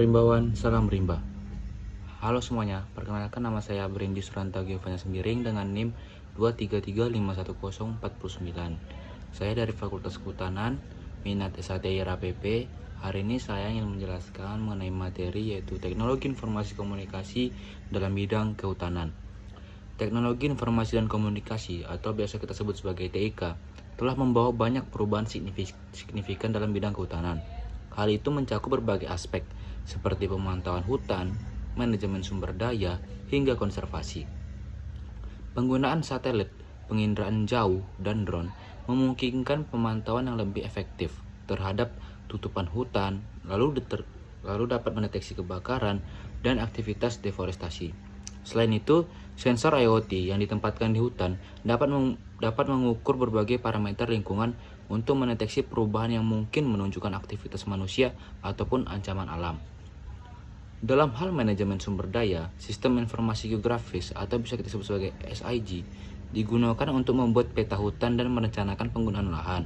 Rimbawan, salam rimba. Halo semuanya, perkenalkan nama saya Brindy Suranta Giovanna Sembiring dengan NIM 233510409. Saya dari Fakultas Kehutanan, minat S1 IRAPP. Hari ini saya ingin menjelaskan mengenai materi yaitu Teknologi Informasi Komunikasi dalam bidang kehutanan. Teknologi Informasi dan Komunikasi atau biasa kita sebut sebagai TIK telah membawa banyak perubahan signifikan dalam bidang kehutanan. Hal itu mencakup berbagai aspek seperti pemantauan hutan, manajemen sumber daya, hingga konservasi. Penggunaan satelit, penginderaan jauh, dan drone memungkinkan pemantauan yang lebih efektif terhadap tutupan hutan, lalu dapat mendeteksi kebakaran dan aktivitas deforestasi. Selain itu, sensor IoT yang ditempatkan di hutan dapat mengukur berbagai parameter lingkungan untuk mendeteksi perubahan yang mungkin menunjukkan aktivitas manusia ataupun ancaman alam. Dalam hal manajemen sumber daya, sistem informasi geografis atau bisa kita sebut sebagai SIG digunakan untuk membuat peta hutan dan merencanakan penggunaan lahan.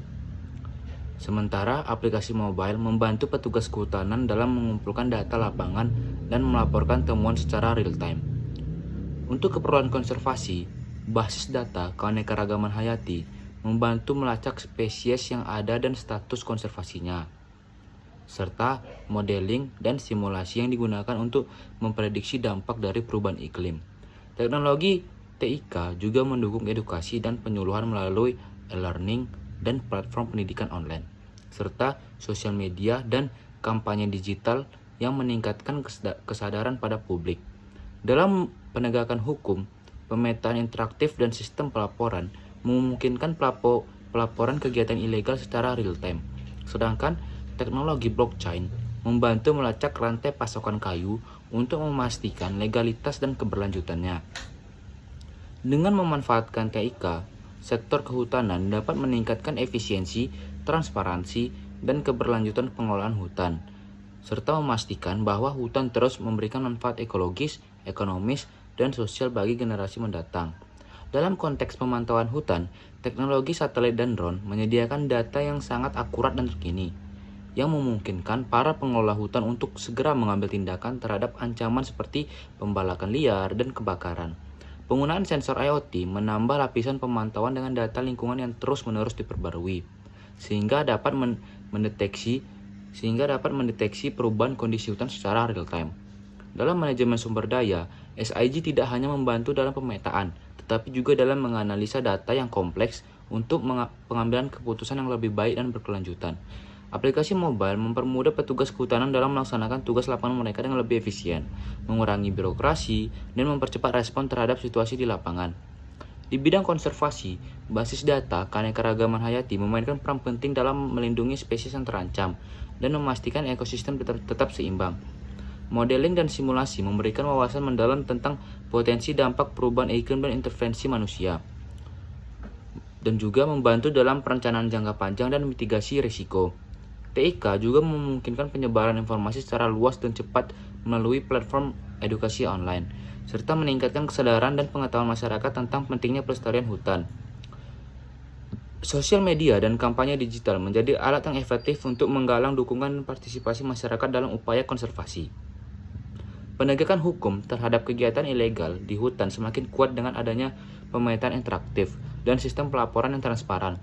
Sementara aplikasi mobile membantu petugas kehutanan dalam mengumpulkan data lapangan dan melaporkan temuan secara real time. Untuk keperluan konservasi, basis data keanekaragaman hayati membantu melacak spesies yang ada dan status konservasinya, serta modeling dan simulasi yang digunakan untuk memprediksi dampak dari perubahan iklim. Teknologi TIK juga mendukung edukasi dan penyuluhan melalui e-learning dan platform pendidikan online, serta sosial media dan kampanye digital yang meningkatkan kesadaran pada publik. Dalam penegakan hukum, pemetaan interaktif dan sistem pelaporan memungkinkan pelaporan kegiatan ilegal secara real time. Sedangkan teknologi blockchain membantu melacak rantai pasokan kayu untuk memastikan legalitas dan keberlanjutannya. Dengan memanfaatkan TIK, sektor kehutanan dapat meningkatkan efisiensi, transparansi, dan keberlanjutan pengelolaan hutan, serta memastikan bahwa hutan terus memberikan manfaat ekologis, ekonomis, dan sosial bagi generasi mendatang. Dalam konteks pemantauan hutan, teknologi satelit dan drone menyediakan data yang sangat akurat dan terkini, yang memungkinkan para pengelola hutan untuk segera mengambil tindakan terhadap ancaman seperti pembalakan liar dan kebakaran. Penggunaan sensor IoT menambah lapisan pemantauan dengan data lingkungan yang terus-menerus diperbarui, sehingga dapat mendeteksi perubahan kondisi hutan secara real time. Dalam manajemen sumber daya, SIG tidak hanya membantu dalam pemetaan, tetapi juga dalam menganalisa data yang kompleks untuk pengambilan keputusan yang lebih baik dan berkelanjutan. Aplikasi mobile mempermudah petugas kehutanan dalam melaksanakan tugas lapangan mereka dengan lebih efisien, mengurangi birokrasi, dan mempercepat respon terhadap situasi di lapangan. Di bidang konservasi, basis data keanekaragaman hayati memainkan peran penting dalam melindungi spesies yang terancam dan memastikan ekosistem tetap seimbang. Modeling dan simulasi memberikan wawasan mendalam tentang potensi dampak perubahan iklim dan intervensi manusia, dan juga membantu dalam perencanaan jangka panjang dan mitigasi risiko. TIK juga memungkinkan penyebaran informasi secara luas dan cepat melalui platform edukasi online, serta meningkatkan kesadaran dan pengetahuan masyarakat tentang pentingnya pelestarian hutan. Sosial media dan kampanye digital menjadi alat yang efektif untuk menggalang dukungan dan partisipasi masyarakat dalam upaya konservasi. Penegakan hukum terhadap kegiatan ilegal di hutan semakin kuat dengan adanya pemetaan interaktif dan sistem pelaporan yang transparan,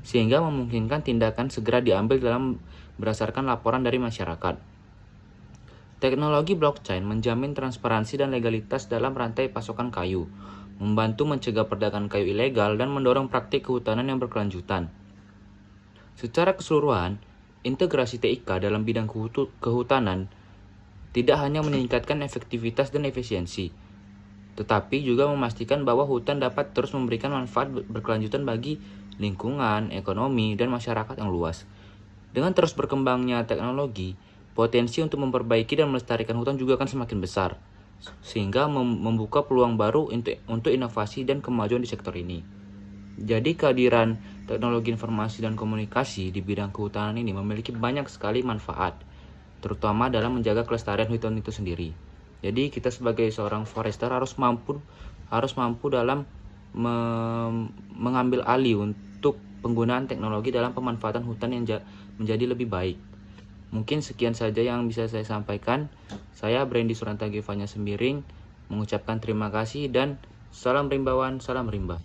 sehingga memungkinkan tindakan segera diambil berdasarkan laporan dari masyarakat. Teknologi blockchain menjamin transparansi dan legalitas dalam rantai pasokan kayu, membantu mencegah perdagangan kayu ilegal dan mendorong praktik kehutanan yang berkelanjutan. Secara keseluruhan, integrasi TIK dalam bidang kehutanan tidak hanya meningkatkan efektivitas dan efisiensi, tetapi juga memastikan bahwa hutan dapat terus memberikan manfaat berkelanjutan bagi lingkungan, ekonomi, dan masyarakat yang luas. Dengan terus berkembangnya teknologi, potensi untuk memperbaiki dan melestarikan hutan juga akan semakin besar, sehingga membuka peluang baru untuk inovasi dan kemajuan di sektor ini. Jadi kehadiran teknologi informasi dan komunikasi di bidang kehutanan ini memiliki banyak sekali manfaat, terutama dalam menjaga kelestarian hutan itu sendiri. Jadi kita sebagai seorang forester harus mampu dalam mengambil alih untuk penggunaan teknologi dalam pemanfaatan hutan yang menjadi lebih baik. Mungkin sekian saja yang bisa saya sampaikan. Saya Brandy Suranta Gevanya Sembiring mengucapkan terima kasih dan salam rimbawan, salam rimba.